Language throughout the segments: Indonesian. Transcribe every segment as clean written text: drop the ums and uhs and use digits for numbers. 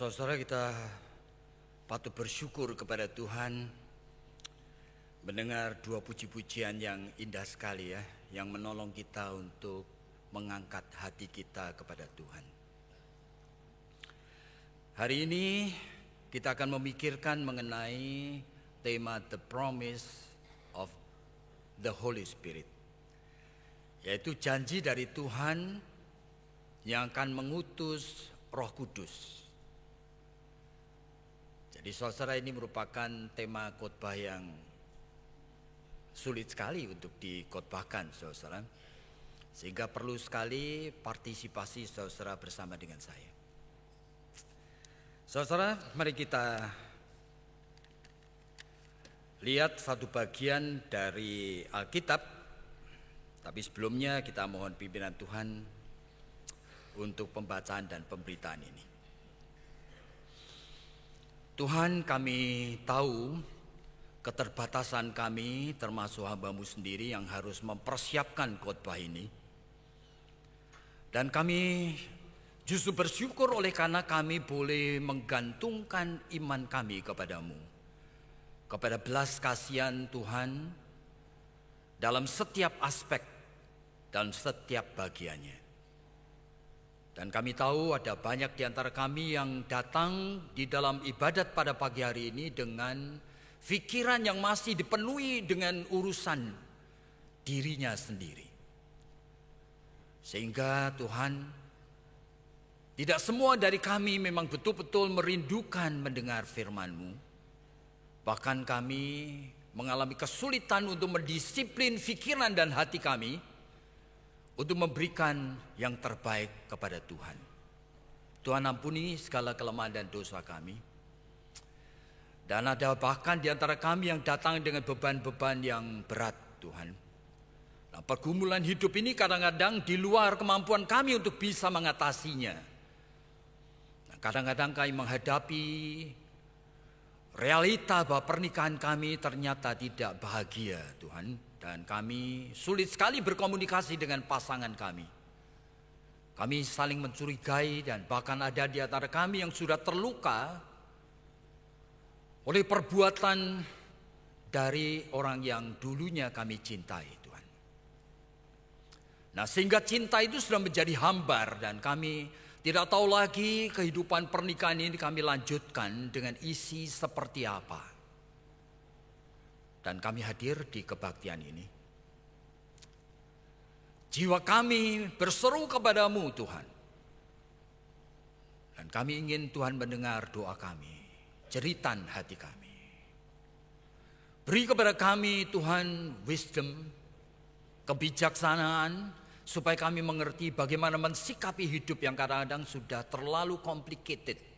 Saudara, kita patut bersyukur kepada Tuhan mendengar dua puji-pujian yang indah sekali ya, yang menolong kita untuk mengangkat hati kita kepada Tuhan. Hari ini kita akan memikirkan mengenai tema The Promise of the Holy Spirit, yaitu janji dari Tuhan yang akan mengutus Roh Kudus. Jadi saudara, ini merupakan tema khotbah yang sulit sekali untuk dikhotbahkan saudara, sehingga perlu sekali partisipasi saudara bersama dengan saya. Saudara, mari kita lihat satu bagian dari Alkitab. Tapi sebelumnya kita mohon pimpinan Tuhan untuk pembacaan dan pemberitaan ini. Tuhan, kami tahu keterbatasan kami, termasuk hamba-Mu sendiri yang harus mempersiapkan khotbah ini. Dan kami justru bersyukur oleh karena kami boleh menggantungkan iman kami kepadamu, kepada belas kasihan Tuhan dalam setiap aspek dan setiap bagiannya. Dan kami tahu ada banyak di antara kami yang datang di dalam ibadat pada pagi hari ini dengan pikiran yang masih dipenuhi dengan urusan dirinya sendiri. Sehingga Tuhan, tidak semua dari kami memang betul-betul merindukan mendengar firman-Mu. Bahkan kami mengalami kesulitan untuk mendisiplin pikiran dan hati kami untuk memberikan yang terbaik kepada Tuhan. Tuhan, ampuni segala kelemahan dan dosa kami. Dan ada bahkan di antara kami yang datang dengan beban-beban yang berat, Tuhan. Nah, pergumulan hidup ini kadang-kadang di luar kemampuan kami untuk bisa mengatasinya. Nah, kadang-kadang kami menghadapi realita bahwa pernikahan kami ternyata tidak bahagia, Tuhan. Dan kami sulit sekali berkomunikasi dengan pasangan kami. Kami saling mencurigai dan bahkan ada di antara kami yang sudah terluka oleh perbuatan dari orang yang dulunya kami cintai, Tuhan. Nah, sehingga cinta itu sudah menjadi hambar dan kami tidak tahu lagi kehidupan pernikahan ini kami lanjutkan dengan isi seperti apa. Dan kami hadir di kebaktian ini. Jiwa kami berseru kepadamu, Tuhan. Dan kami ingin Tuhan mendengar doa kami, jeritan hati kami. Beri kepada kami, Tuhan, wisdom, kebijaksanaan, supaya kami mengerti bagaimana mensikapi hidup yang kadang-kadang sudah terlalu complicated.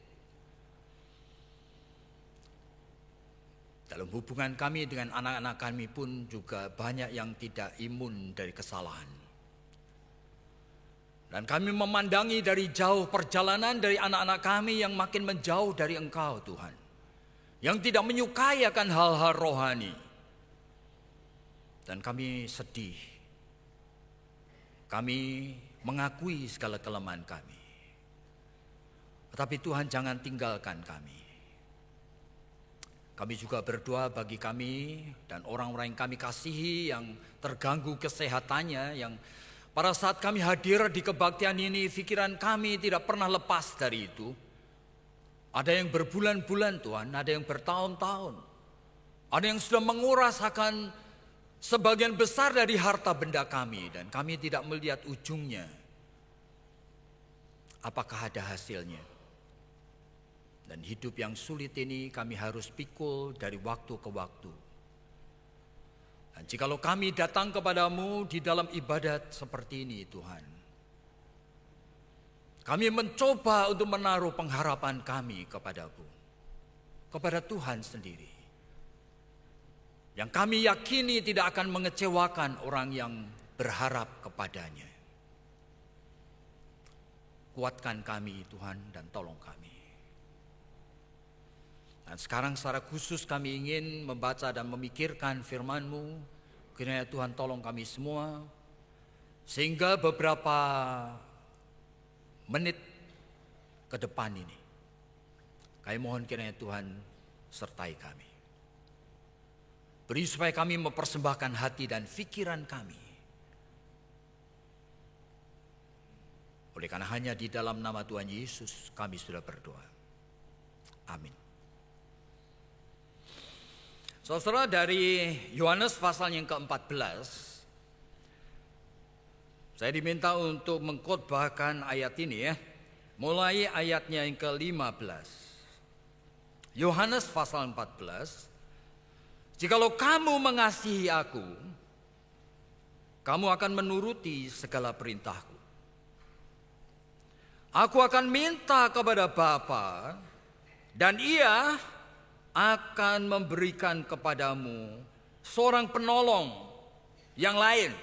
Dalam hubungan kami dengan anak-anak kami pun juga banyak yang tidak imun dari kesalahan. Dan kami memandangi dari jauh perjalanan dari anak-anak kami yang makin menjauh dari Engkau, Tuhan. Yang tidak menyukai akan hal-hal rohani. Dan kami sedih. Kami mengakui segala kelemahan kami. Tetapi Tuhan, jangan tinggalkan kami. Kami juga berdoa bagi kami dan orang-orang yang kami kasihi yang terganggu kesehatannya, yang pada saat kami hadir di kebaktian ini pikiran kami tidak pernah lepas dari itu. Ada yang berbulan-bulan, Tuhan, ada yang bertahun-tahun. Ada yang sudah menguras akan sebagian besar dari harta benda kami dan kami tidak melihat ujungnya. Apakah ada hasilnya? Dan hidup yang sulit ini kami harus pikul dari waktu ke waktu. Dan jikalau kami datang kepadamu di dalam ibadat seperti ini, Tuhan, kami mencoba untuk menaruh pengharapan kami kepadamu, kepada Tuhan sendiri. Yang kami yakini tidak akan mengecewakan orang yang berharap kepadanya. Kuatkan kami, Tuhan, dan tolong kami. Dan sekarang secara khusus kami ingin membaca dan memikirkan firman-Mu. Kiranya Tuhan tolong kami semua. Sehingga beberapa menit ke depan ini Kami mohon kiranya Tuhan sertai kami. Beri supaya kami mempersembahkan hati dan pikiran kami. Oleh karena hanya di dalam nama Tuhan Yesus kami sudah berdoa. Amin. Saudara, dari Yohanes pasal yang ke-14, saya diminta untuk mengkhotbahkan ayat ini ya. Mulai ayatnya yang ke-15. Yohanes pasal 14. Jikalau kamu mengasihi aku, kamu akan menuruti segala perintahku. Aku akan minta kepada Bapa, dan Ia akan memberikan kepadamu seorang penolong yang lain,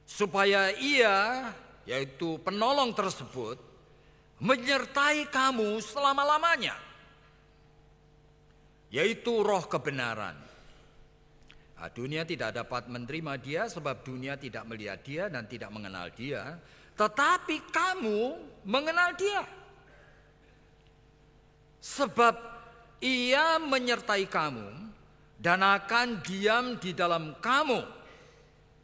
supaya Ia, yaitu penolong tersebut, menyertai kamu selama-lamanya, yaitu Roh kebenaran. Nah, dunia tidak dapat menerima Dia sebab dunia tidak melihat Dia dan tidak mengenal Dia, tetapi kamu mengenal Dia, sebab Ia menyertai kamu dan akan diam di dalam kamu.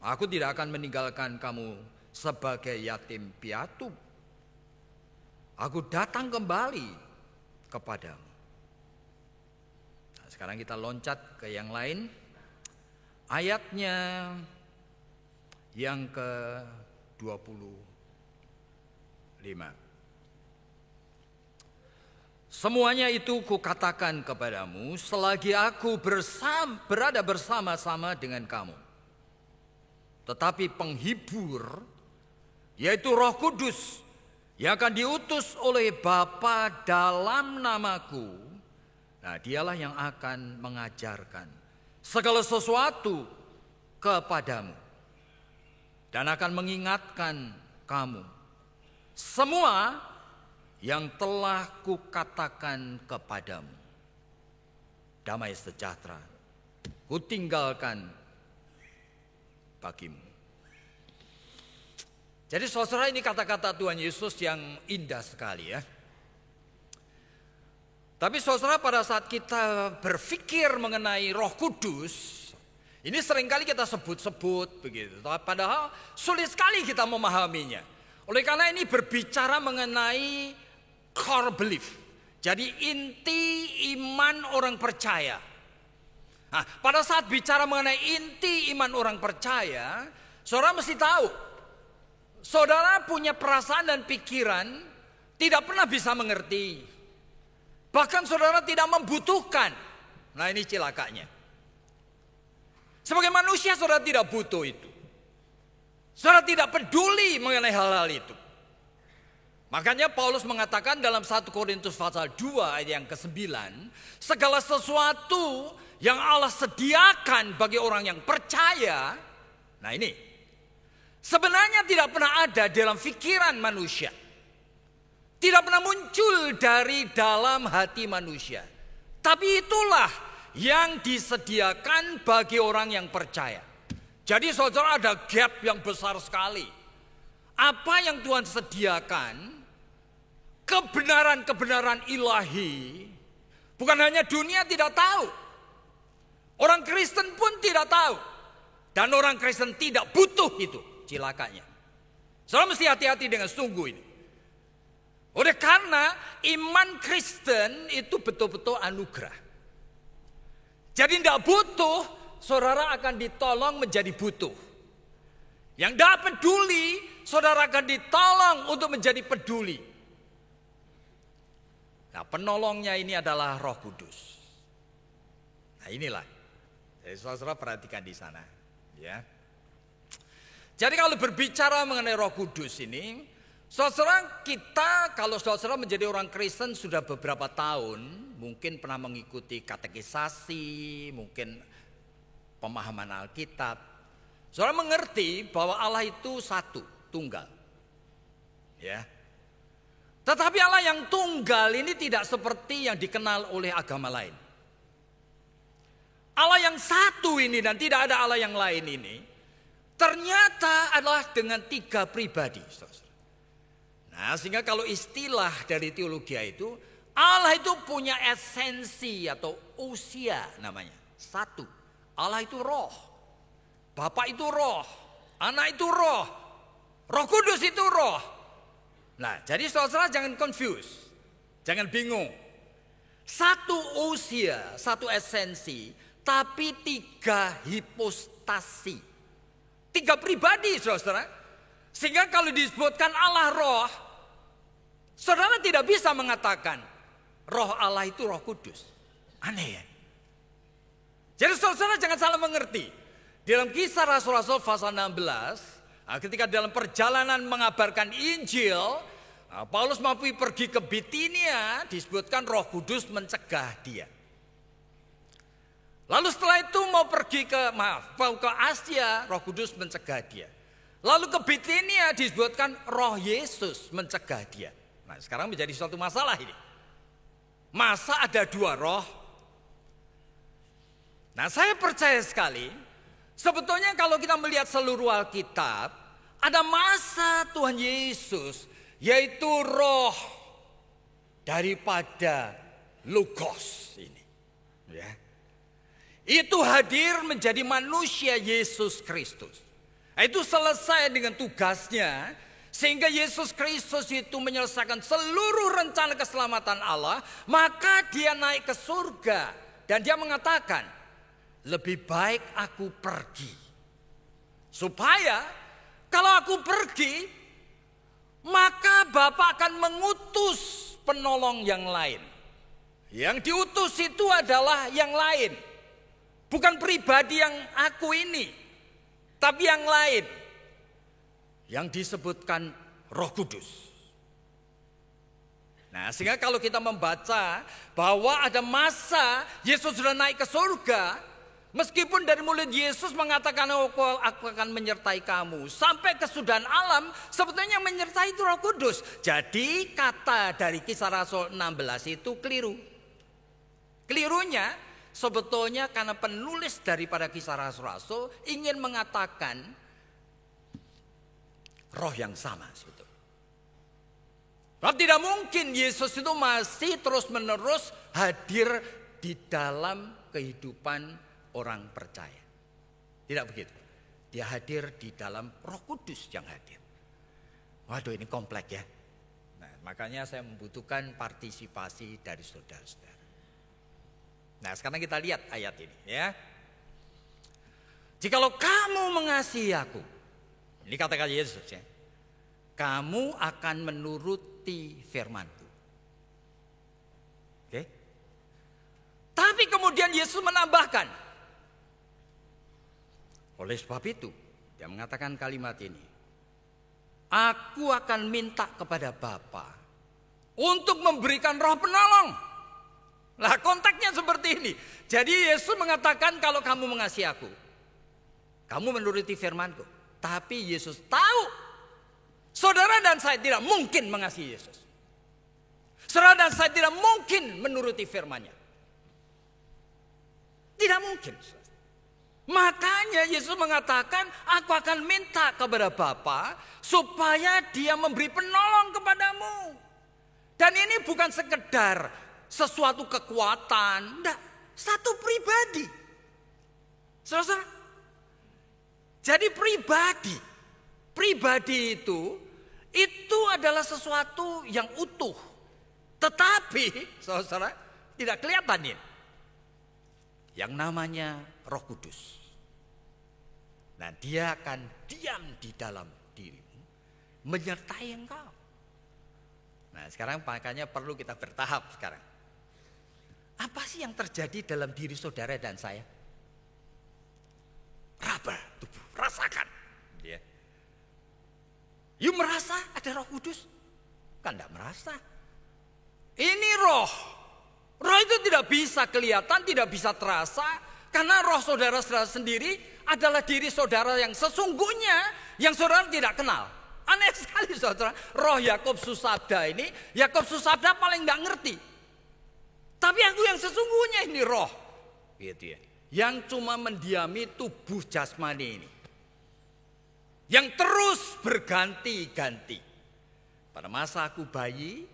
Aku tidak akan meninggalkan kamu sebagai yatim piatu. Aku datang kembali kepadamu. Nah, sekarang kita loncat ke yang lain. Ayatnya yang ke-25. Semuanya itu kukatakan kepadamu selagi aku berada bersama-sama dengan kamu. Tetapi penghibur, yaitu Roh Kudus, yang akan diutus oleh Bapa dalam namaku, nah Dialah yang akan mengajarkan segala sesuatu kepadamu dan akan mengingatkan kamu semua yang telah kukatakan kepadamu. Damai sejahtera kutinggalkan bagimu. Jadi saudara, ini kata-kata Tuhan Yesus yang indah sekali ya. Tapi saudara, pada saat kita berpikir mengenai Roh Kudus, ini seringkali kita sebut-sebut begitu. Padahal sulit sekali kita memahaminya. Oleh karena ini berbicara mengenai core belief. Jadi inti iman orang percaya. Nah, pada saat bicara mengenai inti iman orang percaya, saudara mesti tahu, saudara punya perasaan dan pikiran tidak pernah bisa mengerti. Bahkan saudara tidak membutuhkan. Nah, ini cilakanya. Sebagai manusia saudara tidak butuh itu. Saudara tidak peduli mengenai hal-hal itu. Makanya Paulus mengatakan dalam 1 Korintus pasal 2 ayat yang ke-9, segala sesuatu yang Allah sediakan bagi orang yang percaya, nah ini, sebenarnya tidak pernah ada dalam pikiran manusia. Tidak pernah muncul dari dalam hati manusia. Tapi itulah yang disediakan bagi orang yang percaya. Jadi saudara, ada gap yang besar sekali. Apa yang Tuhan sediakan, kebenaran-kebenaran ilahi, bukan hanya dunia tidak tahu, orang Kristen pun tidak tahu, dan orang Kristen tidak butuh itu, cilakanya. Saudara mesti hati-hati dengan sungguh ini. Oleh karena iman Kristen itu betul-betul anugerah. Jadi tidak butuh, saudara akan ditolong menjadi butuh. Yang tidak peduli, saudara akan ditolong untuk menjadi peduli. Nah, penolongnya ini adalah Roh Kudus. Nah, inilah. Jadi saudara perhatikan di sana, ya. Jadi kalau berbicara mengenai Roh Kudus ini, saudara kita, kalau saudara menjadi orang Kristen sudah beberapa tahun, mungkin pernah mengikuti katekisasi, mungkin pemahaman Alkitab. Saudara mengerti bahwa Allah itu satu, tunggal. Ya. Tetapi Allah yang tunggal ini tidak seperti yang dikenal oleh agama lain. Allah yang satu ini dan tidak ada Allah yang lain ini ternyata adalah dengan 3 pribadi. Nah, sehingga kalau istilah dari teologi itu, Allah itu punya esensi atau usia namanya. Satu, Allah itu roh. Bapa itu roh. Anak itu roh. Roh Kudus itu roh. Nah, jadi saudara jangan confuse. Jangan bingung. Satu usia, satu esensi, tapi tiga hipostasi. Tiga pribadi, saudara. Sehingga kalau disebutkan Allah roh, saudara tidak bisa mengatakan roh Allah itu Roh Kudus. Aneh ya. Jadi saudara jangan salah mengerti. Dalam Kisah Rasul-Rasul pasal 16, ketika dalam perjalanan mengabarkan Injil, Paulus mampu pergi ke Bitinia, disebutkan Roh Kudus mencegah dia. Lalu setelah itu mau ke Asia, Roh Kudus mencegah dia. Lalu ke Bitinia disebutkan Roh Yesus mencegah dia. Nah, sekarang menjadi suatu masalah ini. Masa ada dua roh? Nah, saya percaya sekali, sebetulnya kalau kita melihat seluruh Alkitab, ada masa Tuhan Yesus, yaitu roh daripada Logos ini. Ya. Itu hadir menjadi manusia Yesus Kristus. Itu selesai dengan tugasnya, sehingga Yesus Kristus itu menyelesaikan seluruh rencana keselamatan Allah. Maka dia naik ke surga dan dia mengatakan, lebih baik aku pergi, supaya kalau aku pergi, maka Bapa akan mengutus penolong yang lain. Yang diutus itu adalah yang lain, bukan pribadi yang aku ini, tapi yang lain, yang disebutkan Roh Kudus. Nah, sehingga kalau kita membaca bahwa ada masa Yesus sudah naik ke surga, meskipun dari mulut Yesus mengatakan aku akan menyertai kamu sampai kesudahan alam, sebetulnya menyertai itu Roh Kudus. Jadi kata dari Kisah Rasul 16 itu keliru. Kelirunya sebetulnya karena penulis daripada Kisah Rasul-Rasul ingin mengatakan roh yang sama sebetulnya. Sebab tidak mungkin Yesus itu masih terus-menerus hadir di dalam kehidupan orang percaya. Tidak begitu. Dia hadir di dalam Roh Kudus yang hadir. Waduh, ini kompleks ya. Nah, makanya saya membutuhkan partisipasi dari saudara-saudara. Nah, sekarang kita lihat ayat ini ya. Jikalau kamu mengasihi aku, ini kata-kata Yesus ya, kamu akan menuruti firman-Ku. Oke? Tapi kemudian Yesus menambahkan, oleh sebab itu dia mengatakan kalimat ini, aku akan minta kepada Bapa untuk memberikan roh penolong. Nah, konteksnya seperti ini. Jadi Yesus mengatakan kalau kamu mengasihi aku, kamu menuruti firman-Ku. Tapi Yesus tahu saudara dan saya tidak mungkin mengasihi Yesus. Saudara dan saya tidak mungkin menuruti firman-Nya. Tidak mungkin. Makanya Yesus mengatakan, aku akan minta kepada Bapa supaya Dia memberi penolong kepadamu. Dan ini bukan sekedar sesuatu kekuatan, enggak, satu pribadi. Saudara, jadi pribadi itu adalah sesuatu yang utuh. Tetapi, saudara, tidak kelihatan ini. Yang namanya Roh Kudus. Nah, dia akan diam di dalam dirimu, menyertai engkau. Nah, sekarang makanya perlu kita bertahap sekarang. Apa sih yang terjadi dalam diri saudara dan saya? Raba tubuh, rasakan. Ya. You merasa ada Roh Kudus? Kan tidak merasa. Ini roh. Roh itu tidak bisa kelihatan, tidak bisa terasa. Karena roh saudara-saudara sendiri adalah diri saudara yang sesungguhnya, yang saudara tidak kenal. Aneh sekali saudara. Roh Yakub Susabda ini, Yakub Susabda paling tidak ngerti. Tapi aku yang sesungguhnya ini roh, gitu ya, yang cuma mendiami tubuh jasmani ini, yang terus berganti-ganti. Pada masa aku bayi,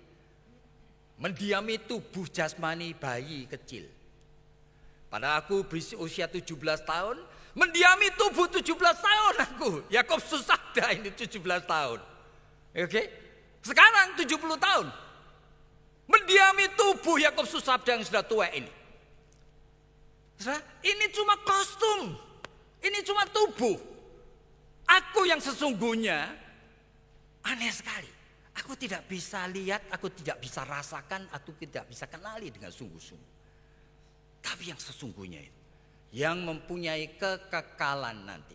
mendiami tubuh jasmani bayi kecil. Pada aku berusia 17 tahun, mendiami tubuh 17 tahun aku. Yakobus Susabda ini 17 tahun. Oke? Sekarang 70 tahun. Mendiami tubuh Yakobus Susabda yang sudah tua ini. Ini cuma kostum. Ini cuma tubuh. Aku yang sesungguhnya aneh sekali. Aku tidak bisa lihat, aku tidak bisa rasakan, aku tidak bisa kenali dengan sungguh-sungguh. Tapi yang sesungguhnya itu, yang mempunyai kekekalan nanti.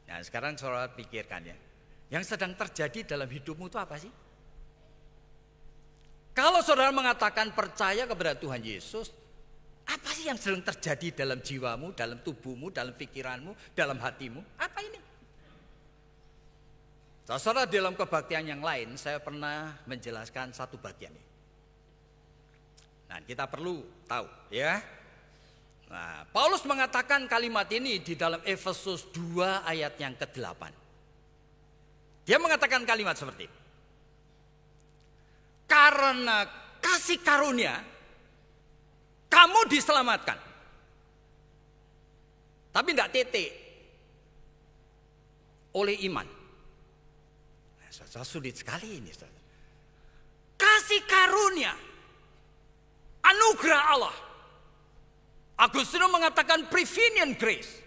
Nah sekarang saudara pikirkan ya, yang sedang terjadi dalam hidupmu itu apa sih? Kalau saudara mengatakan percaya kepada Tuhan Yesus, apa sih yang sedang terjadi dalam jiwamu, dalam tubuhmu, dalam pikiranmu, dalam hatimu? Apa ini? Saudara, dalam kebaktian yang lain saya pernah menjelaskan satu bagian ini. Nah, kita perlu tahu ya. Nah, Paulus mengatakan kalimat ini di dalam Efesus 2 ayat yang ke-8. Dia mengatakan kalimat seperti ini. Karena kasih karunia kamu diselamatkan. Tapi tidak titik. Oleh iman. Nah, sulit sekali ini. Kasih karunia. Anugerah Allah. Agustinus mengatakan prevenient grace.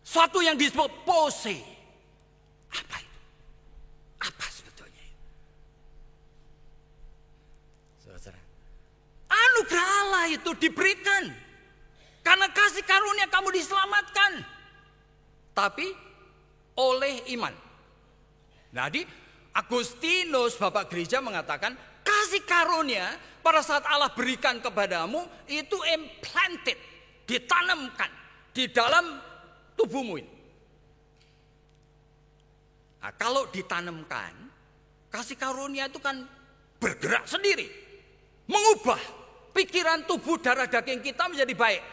Suatu yang disebut pose. Apa itu? Apa sebetulnya? Saudara. Anugerah Allah itu diberikan. Karena kasih karunia kamu diselamatkan. Tapi oleh iman. Nah, di Agustinus Bapak Gereja mengatakan kasih karunia pada saat Allah berikan kepadamu itu implanted, ditanamkan di dalam tubuhmu ini. Nah, kalau ditanamkan, kasih karunia itu kan bergerak sendiri, mengubah pikiran, tubuh, darah, daging kita menjadi baik.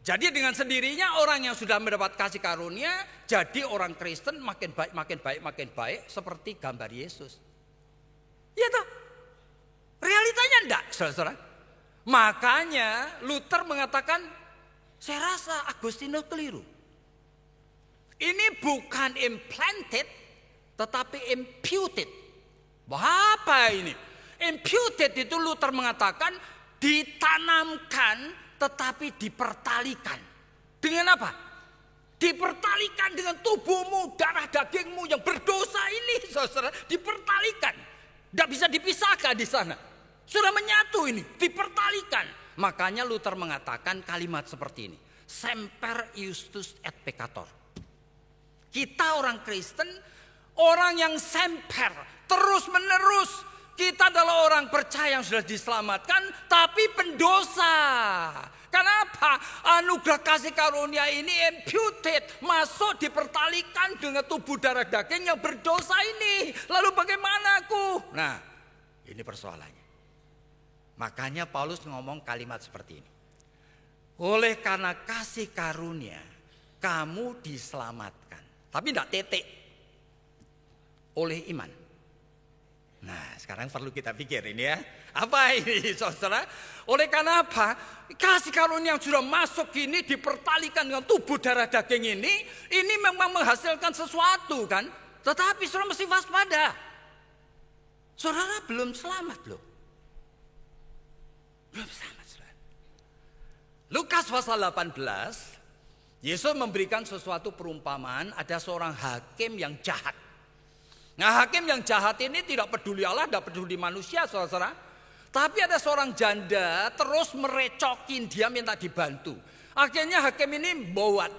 Jadi dengan sendirinya orang yang sudah mendapat kasih karunia jadi orang Kristen makin baik, makin baik, makin baik seperti gambar Yesus. Iya toh? Realitanya enggak, saudara. Makanya Luther mengatakan, saya rasa Agustinus keliru. Ini bukan implanted, tetapi imputed. Apa ini? Imputed itu Luther mengatakan ditanamkan, tetapi dipertalikan. Dengan apa? Dipertalikan dengan tubuhmu, darah dagingmu yang berdosa ini, saudara. Dipertalikan. Tidak bisa dipisahkan di sana. Sudah menyatu ini, dipertalikan. Makanya Luther mengatakan kalimat seperti ini. Semper iustus et peccator. Kita orang Kristen, orang yang semper, terus menerus. Kita adalah orang percaya yang sudah diselamatkan, tapi pendosa. Kenapa? Anugerah kasih karunia ini imputed, masuk dipertalikan dengan tubuh darah daging yang berdosa ini. Lalu bagaimana aku? Nah, ini persoalannya. Makanya Paulus ngomong kalimat seperti ini. Oleh karena kasih karunia, kamu diselamatkan. Tapi tidak titik. Oleh iman. Nah, sekarang perlu kita pikir ini ya. Apa ini, saudara? Oleh karena apa? Kasih karunia yang sudah masuk ini dipertalikan dengan tubuh darah daging ini memang menghasilkan sesuatu kan? Tetapi saudara mesti waspada. Saudara belum selamat loh. Belum selamat, saudara. Lukas pasal 18, Yesus memberikan sesuatu perumpamaan, ada seorang hakim yang jahat. Nah, hakim yang jahat ini tidak peduli Allah, tidak peduli manusia, saudara. Tapi ada seorang janda terus merecokin dia minta dibantu. Akhirnya hakim ini bawat.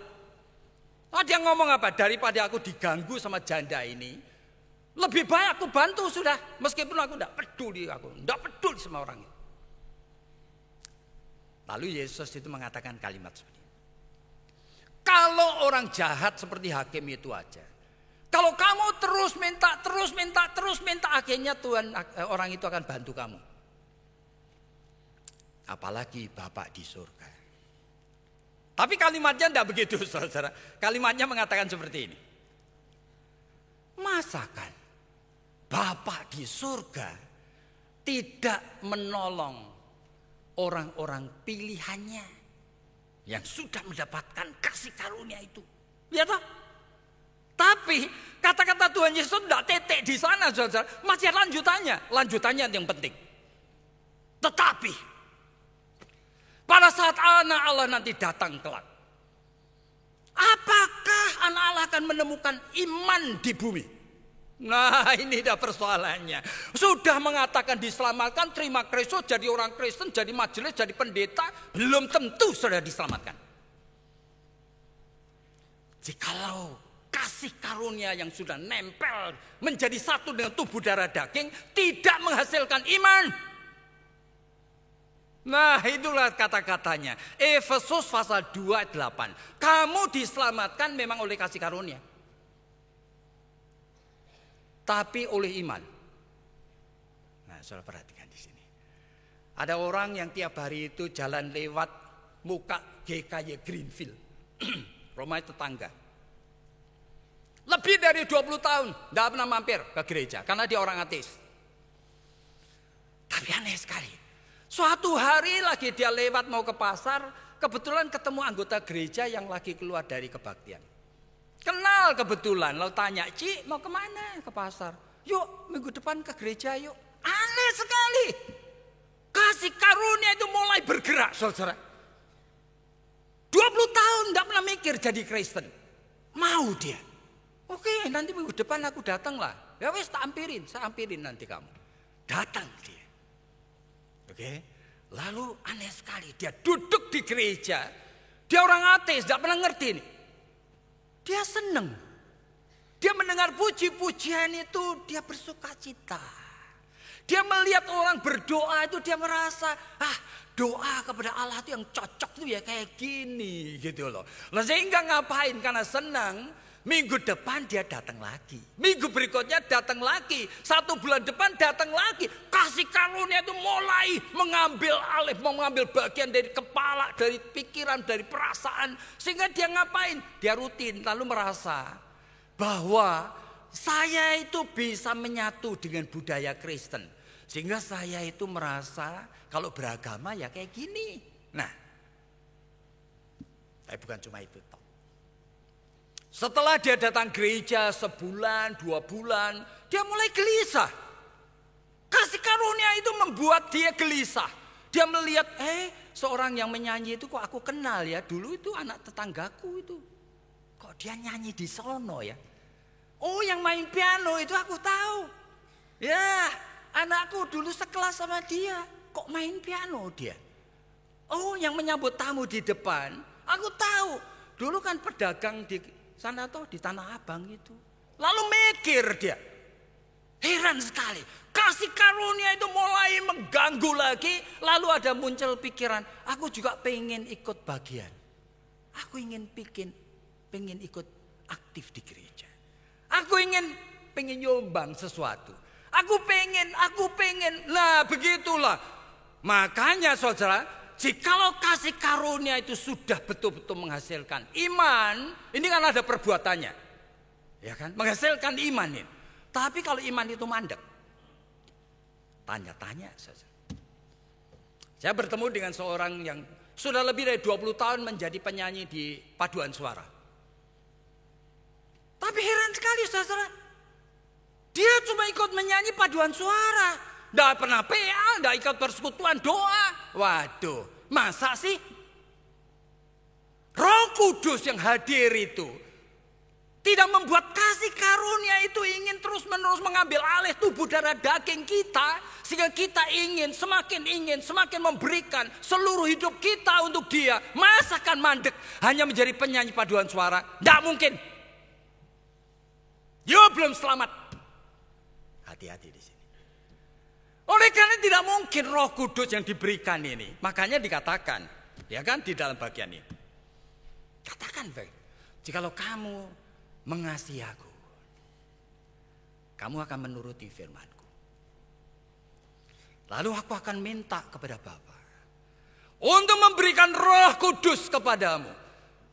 Dia ngomong apa? Daripada aku diganggu sama janda ini, lebih baik aku bantu sudah. Meskipun aku tidak peduli, sama orang itu. Lalu Yesus itu mengatakan kalimat seperti ini. Kalau orang jahat seperti hakim itu aja. Kalau kamu terus minta, akhirnya Tuhan, orang itu akan bantu kamu. Apalagi Bapak di surga. Tapi kalimatnya tidak begitu, saudara. Kalimatnya mengatakan seperti ini. Masakan Bapa di surga tidak menolong orang-orang pilihannya yang sudah mendapatkan kasih karunia itu. Ya toh? Tapi kata-kata Tuhan Yesus tidak tetek di sana, saudara. Masih lanjutannya. Lanjutannya yang penting. Tetapi pada saat anak Allah nanti datang kelak, apakah anak Allah akan menemukan iman di bumi? Nah, ini dah persoalannya. Sudah mengatakan diselamatkan, terima Kristus, jadi orang Kristen, jadi majelis, jadi pendeta, belum tentu sudah diselamatkan. Jikalau kasih karunia yang sudah nempel menjadi satu dengan tubuh darah daging tidak menghasilkan iman. Nah, itulah kata-katanya. Efesus pasal 2 ayat 8. Kamu diselamatkan memang oleh kasih karunia, tapi oleh iman. Nah, saudara perhatikan di sini. Ada orang yang tiap hari itu jalan lewat muka GKY Greenfield. Rumah tetangga. Lebih dari 20 tahun tidak pernah mampir ke gereja karena dia orang ateis. Tapi aneh sekali. Suatu hari lagi dia lewat mau ke pasar, kebetulan ketemu anggota gereja yang lagi keluar dari kebaktian. Kenal kebetulan, lalu tanya, Ci mau kemana? Ke pasar. Yuk minggu depan ke gereja yuk. Aneh sekali. Kasih karunia itu mulai bergerak, saudara. 20 tahun tidak pernah mikir jadi Kristen. Mau dia. Oke, nanti minggu depan aku datang lah. Ya wes saya ampirin nanti kamu. Datang dia. Oke. Lalu aneh sekali, dia duduk di gereja. Dia orang ateis, tidak pernah ngerti nih. Dia senang. Dia mendengar puji-pujian itu, dia bersuka cita. Dia melihat orang berdoa itu, dia merasa, doa kepada Allah itu yang cocok tuh ya kayak gini gitu loh. Nah, sehingga ngapain? Karena senang, minggu depan dia datang lagi. Minggu berikutnya datang lagi. 1 bulan depan datang lagi. Kasih karunia itu mulai mengambil alih, mengambil bagian dari kepala, dari pikiran, dari perasaan. Sehingga dia ngapain? Dia rutin lalu merasa bahwa saya itu bisa menyatu dengan budaya Kristen. Sehingga saya itu merasa kalau beragama ya kayak gini. Nah, tapi bukan cuma itu. Setelah dia datang gereja sebulan, 2 bulan, dia mulai gelisah. Kasih karunia itu membuat dia gelisah. Dia melihat, seorang yang menyanyi itu kok aku kenal ya. Dulu itu anak tetanggaku itu. Kok dia nyanyi di sono ya. Oh, yang main piano itu aku tahu. Ya, anakku dulu sekelas sama dia. Kok main piano dia. Oh, yang menyambut tamu di depan, aku tahu. Dulu kan pedagang di sana toh di Tanah Abang itu. Lalu mikir dia. Heran sekali. Kasih karunia itu mulai mengganggu lagi. Lalu ada muncul pikiran. Aku juga pengen ikut bagian. Aku pengen ikut aktif di gereja. Aku pengen nyumbang sesuatu. Aku pengen. Nah begitulah. Makanya saudara, jikalau kasih karunia itu sudah betul-betul menghasilkan iman, ini kan ada perbuatannya, ya kan? Menghasilkan iman ini. Tapi kalau iman itu mandek, tanya-tanya saja. Saya bertemu dengan seorang yang sudah lebih dari 20 tahun menjadi penyanyi di paduan suara. Tapi heran sekali saudara, dia cuma ikut menyanyi paduan suara. Tidak pernah PA, tidak ikut persekutuan doa. Waduh, masa sih? Roh Kudus yang hadir itu tidak membuat kasih karunia itu ingin terus-menerus mengambil alih tubuh darah daging kita. Sehingga kita semakin memberikan seluruh hidup kita untuk dia. Masa kan mandek hanya menjadi penyanyi paduan suara? Tidak mungkin. Yo belum selamat. Hati-hati di sini. Oleh karena tidak mungkin Roh Kudus yang diberikan ini. Makanya dikatakan, ya kan di dalam bagian ini. Katakan baik, jikalau kamu mengasihi aku, kamu akan menuruti firman-Ku. Lalu aku akan minta kepada Bapa untuk memberikan Roh Kudus kepadamu.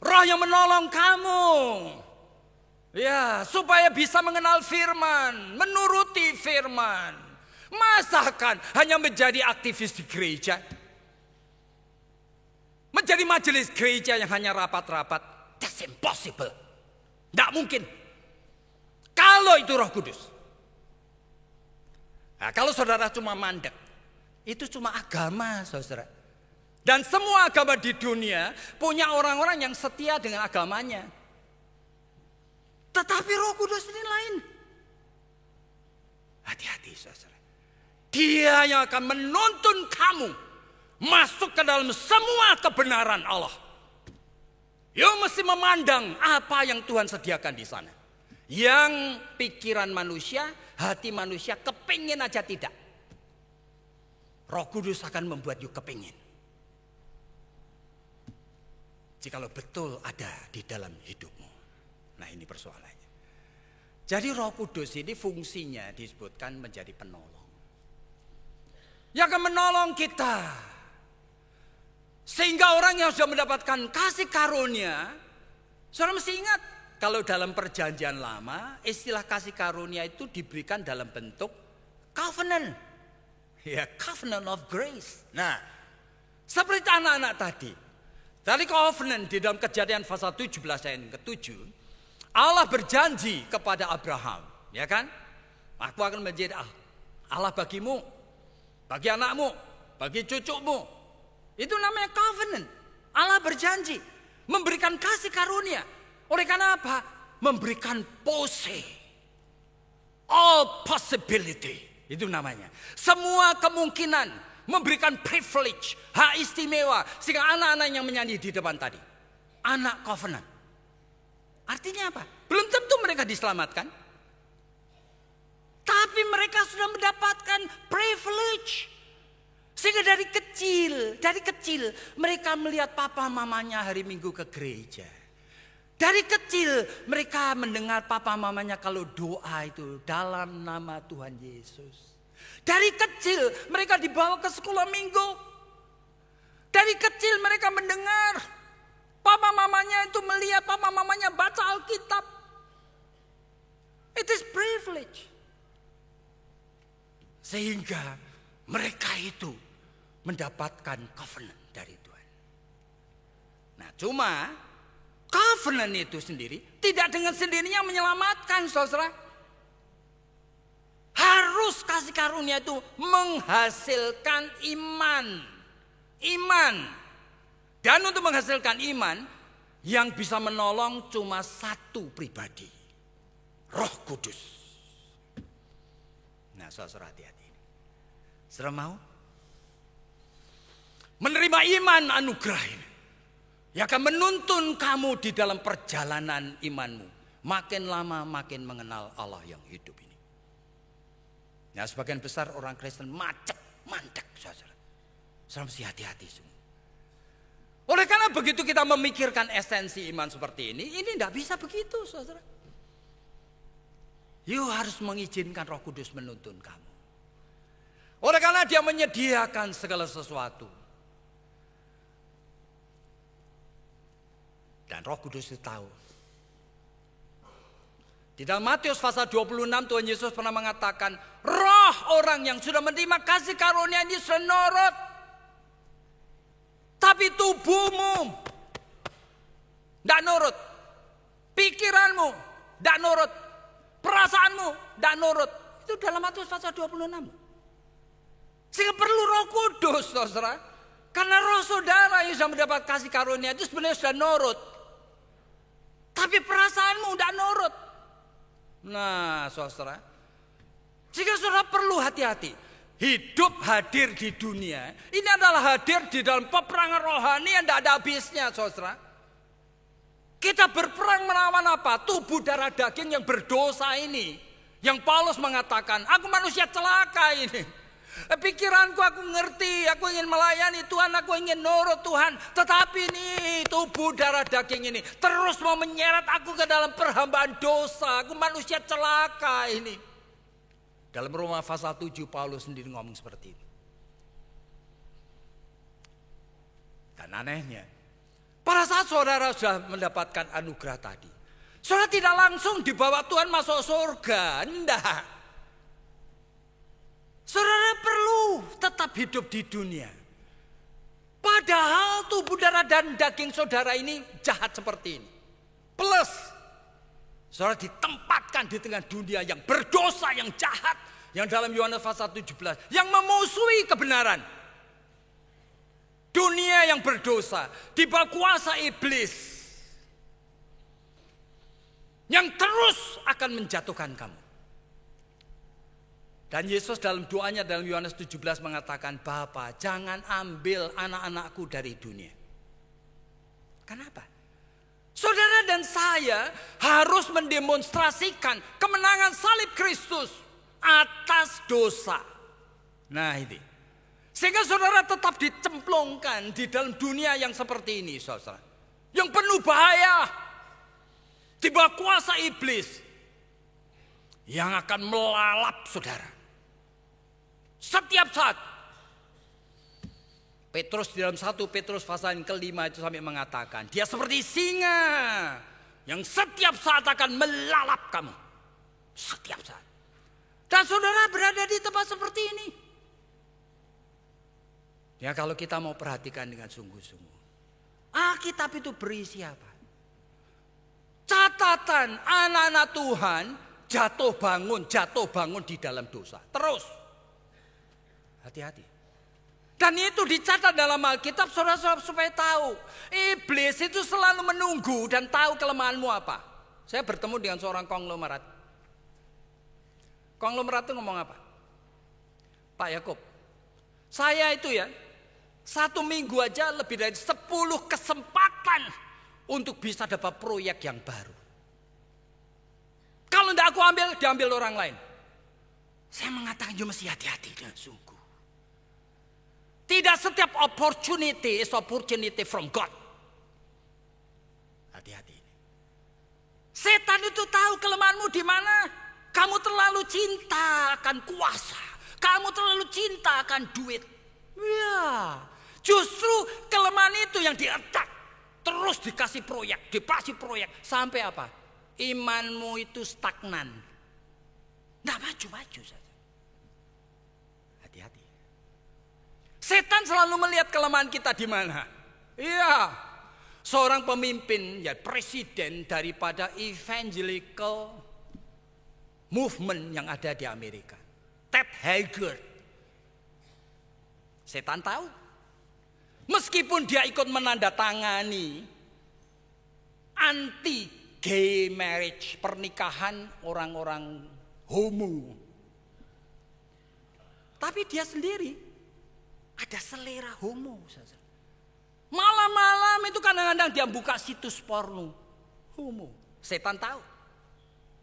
Roh yang menolong kamu. Ya, supaya bisa mengenal firman, menuruti firman. firman. Masakan hanya menjadi aktivis di gereja? Menjadi majelis gereja yang hanya rapat-rapat? That's impossible. Tidak mungkin. Kalau itu Roh Kudus. Nah, kalau saudara cuma mandek, itu cuma agama, saudara. Dan semua agama di dunia punya orang-orang yang setia dengan agamanya. Tetapi Roh Kudus ini lain. Hati-hati, saudara. Dia yang akan menuntun kamu masuk ke dalam semua kebenaran Allah. You mesti memandang apa yang Tuhan sediakan di sana. Yang pikiran manusia, hati manusia kepingin aja tidak. Roh Kudus akan membuat you kepingin. Jikalau betul ada di dalam hidupmu. Nah, ini persoalannya. Jadi Roh Kudus ini fungsinya disebutkan menjadi penolong. Yang akan menolong kita. Sehingga orang yang sudah mendapatkan kasih karunia, saudara mesti ingat, kalau dalam perjanjian lama, istilah kasih karunia itu diberikan dalam bentuk covenant. Ya, covenant of grace. Nah, seperti anak-anak tadi. Dari covenant di dalam Kejadian pasal 17 ayat yang ke-7, Allah berjanji kepada Abraham, ya kan? Aku akan menjadi Allah bagimu, bagi anakmu, bagi cucumu. Itu namanya covenant. Allah berjanji memberikan kasih karunia. Oleh karena apa? Memberikan pose. All possibility. Itu namanya. Semua kemungkinan. Memberikan privilege. Hak istimewa. Sehingga anak-anak yang menyanyi di depan tadi. Anak covenant. Artinya apa? Belum tentu mereka diselamatkan. Tapi mereka sudah mendapatkan privilege. Sehingga dari kecil mereka melihat papa mamanya hari Minggu ke gereja. Dari kecil mereka mendengar papa mamanya kalau doa itu dalam nama Tuhan Yesus. Dari kecil mereka dibawa ke sekolah minggu. Dari kecil mereka mendengar papa mamanya itu melihat papa mamanya baca Alkitab. It is privilege. Sehingga mereka itu mendapatkan covenant dari Tuhan. Nah, cuma covenant itu sendiri tidak dengan sendirinya menyelamatkan, saudara. Harus kasih karunia itu menghasilkan iman. Iman. Dan untuk menghasilkan iman, yang bisa menolong cuma satu pribadi. Roh Kudus. Nah, saudara hati-hati. Saudara mau? Menerima iman anugerah ini. Yang akan menuntun kamu di dalam perjalanan imanmu. Makin lama makin mengenal Allah yang hidup ini. Nah, sebagian besar orang Kristen macet, mandek, saudara. Saudara mesti hati-hati semua. Oleh karena begitu kita memikirkan esensi iman seperti ini tidak bisa begitu, saudara. You harus mengizinkan Roh Kudus menuntun kamu. Oleh karena Dia menyediakan segala sesuatu. Dan Roh Kudus itu tahu. Di dalam Matius pasal 26 Tuhan Yesus pernah mengatakan, roh orang yang sudah menerima kasih karunia ini sudah nurut. Tapi tubuhmu tidak nurut. Pikiranmu tidak nurut. Perasaanmu tidak nurut. Itu dalam Matius pasal 26. Sehingga perlu Roh Kudus, saudara. Karena roh saudara yang sudah mendapat kasih karunia itu sebenarnya sudah nurut. Tapi perasaanmu tidak nurut. Nah, saudara. Jika saudara perlu hati-hati. Hidup hadir di dunia. Ini adalah hadir di dalam peperangan rohani yang tidak ada habisnya, saudara. Kita berperang melawan apa? Tubuh darah daging yang berdosa ini. Yang Paulus mengatakan, aku manusia celaka ini. Pikiranku aku ngerti, aku ingin melayani Tuhan, aku ingin nurut Tuhan. Tetapi ini tubuh darah daging ini terus mau menyeret aku ke dalam perhambaan dosa. Aku manusia celaka ini. Dalam Roma pasal 7 Paulus sendiri ngomong seperti itu. Dan anehnya, pada saat saudara sudah mendapatkan anugerah tadi, saudara tidak langsung dibawa Tuhan masuk surga. Enggak. Saudara perlu tetap hidup di dunia. Padahal tubuh, darah, dan daging saudara ini jahat seperti ini. Plus, saudara ditempatkan di tengah dunia yang berdosa, yang jahat. Yang dalam Yohanes pasal 17, yang memusuhi kebenaran. Dunia yang berdosa, di bawah kuasa iblis. Yang terus akan menjatuhkan kamu. Dan Yesus dalam doanya dalam Yohanes 17 mengatakan, Bapa, jangan ambil anak-anakku dari dunia. Kenapa? Saudara dan saya harus mendemonstrasikan kemenangan salib Kristus atas dosa. Nah ini. Sehingga saudara tetap dicemplungkan di dalam dunia yang seperti ini, saudara. Yang penuh bahaya. Di bawah kuasa iblis. Yang akan melalap saudara. Setiap saat. Petrus di dalam 1 Petrus pasal yang kelima itu sampai mengatakan, dia seperti singa yang setiap saat akan melalap kamu. Setiap saat. Dan saudara berada di tempat seperti ini. Ya kalau kita mau perhatikan dengan sungguh-sungguh. Alkitab itu berisi apa? Catatan anak-anak Tuhan jatuh bangun di dalam dosa. Terus. Hati-hati. Dan itu dicatat dalam Alkitab saudara-saudara supaya tahu. Iblis itu selalu menunggu dan tahu kelemahanmu apa. Saya bertemu dengan seorang konglomerat. Konglomerat itu ngomong apa? Pak Yakub, saya itu ya 1 minggu aja lebih dari 10 kesempatan untuk bisa dapat proyek yang baru. Kalau tidak aku ambil, diambil orang lain. Saya mengatakan you mesti hati-hati dengan sungguh. Tidak setiap opportunity is opportunity from God. Hati-hati. Setan itu tahu kelemahanmu di mana. Kamu terlalu cinta akan kuasa. Kamu terlalu cinta akan duit. Ya, justru kelemahan itu yang di-attack. Terus dikasih proyek. Sampai apa? Imanmu itu stagnan. Nggak maju-maju saja. Hati-hati. Setan selalu melihat kelemahan kita di mana. Iya. Seorang pemimpin, ya presiden daripada evangelical movement yang ada di Amerika. Ted Haggard. Setan tahu. Meskipun dia ikut menandatangani anti gay marriage, pernikahan orang-orang homo. Tapi dia sendiri ada selera homo. Malam-malam itu kadang-kadang dia buka situs porno homo. Setan tahu.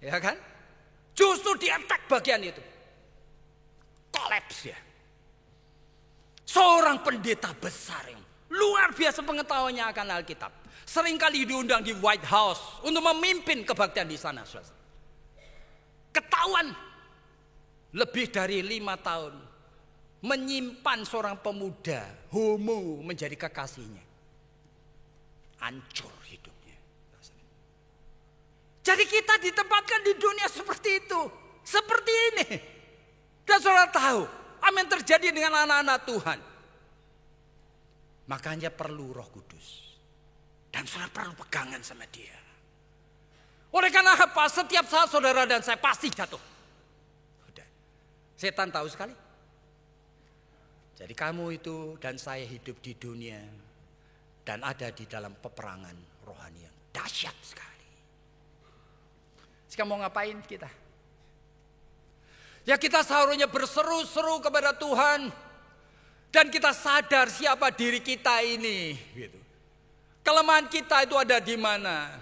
Ya kan? Justru dia attack bagian itu. Kolaps ya. Seorang pendeta besar yang luar biasa pengetahuannya akan Alkitab. Seringkali diundang di White House untuk memimpin kebaktian di sana. Ketahuan lebih dari 5 tahun menyimpan seorang pemuda homo menjadi kekasihnya. Hancur hidupnya. Jadi kita ditempatkan di dunia seperti itu. Seperti ini. Dan saudara tahu apa yang terjadi dengan anak-anak Tuhan. Makanya perlu Roh Kudus. Dan saudara perlu pegangan sama dia. Oleh karena apa? Setiap saat saudara dan saya pasti jatuh. Udah. Setan tahu sekali. Jadi kamu itu dan saya hidup di dunia. Dan ada di dalam peperangan rohani yang dahsyat sekali. Sekarang mau ngapain kita? Ya kita seharusnya berseru-seru kepada Tuhan. Dan kita sadar siapa diri kita ini. Gitu. Kelemahan kita itu ada di mana?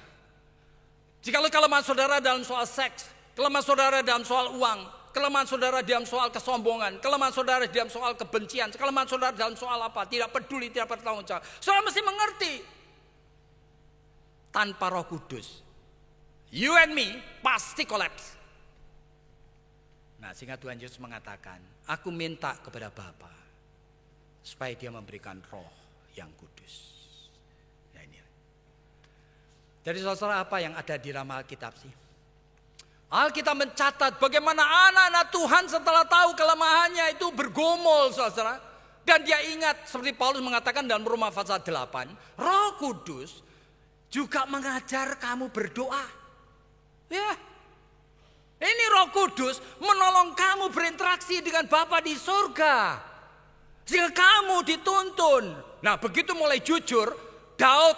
Jikalau kelemahan saudara dalam soal seks, kelemahan saudara dalam soal uang, kelemahan saudara dalam soal kesombongan, kelemahan saudara dalam soal kebencian, kelemahan saudara dalam soal apa? Tidak peduli, tidak bertanggung jawab. Saudara mesti mengerti. Tanpa Roh Kudus, you and me pasti kolaps. Nah, sehingga Tuhan Yesus mengatakan, aku minta kepada Bapa supaya dia memberikan roh yang kudus. Nah ini. Jadi saudara apa yang ada di dalam Alkitab sih? Alkitab mencatat bagaimana anak-anak Tuhan setelah tahu kelemahannya itu bergumul, saudara. Dan dia ingat seperti Paulus mengatakan dalam Roma pasal 8, Roh Kudus juga mengajar kamu berdoa. Ya. Ini Roh Kudus menolong kamu berinteraksi dengan Bapa di surga. Sehingga kamu dituntun. Nah, begitu mulai jujur, Daud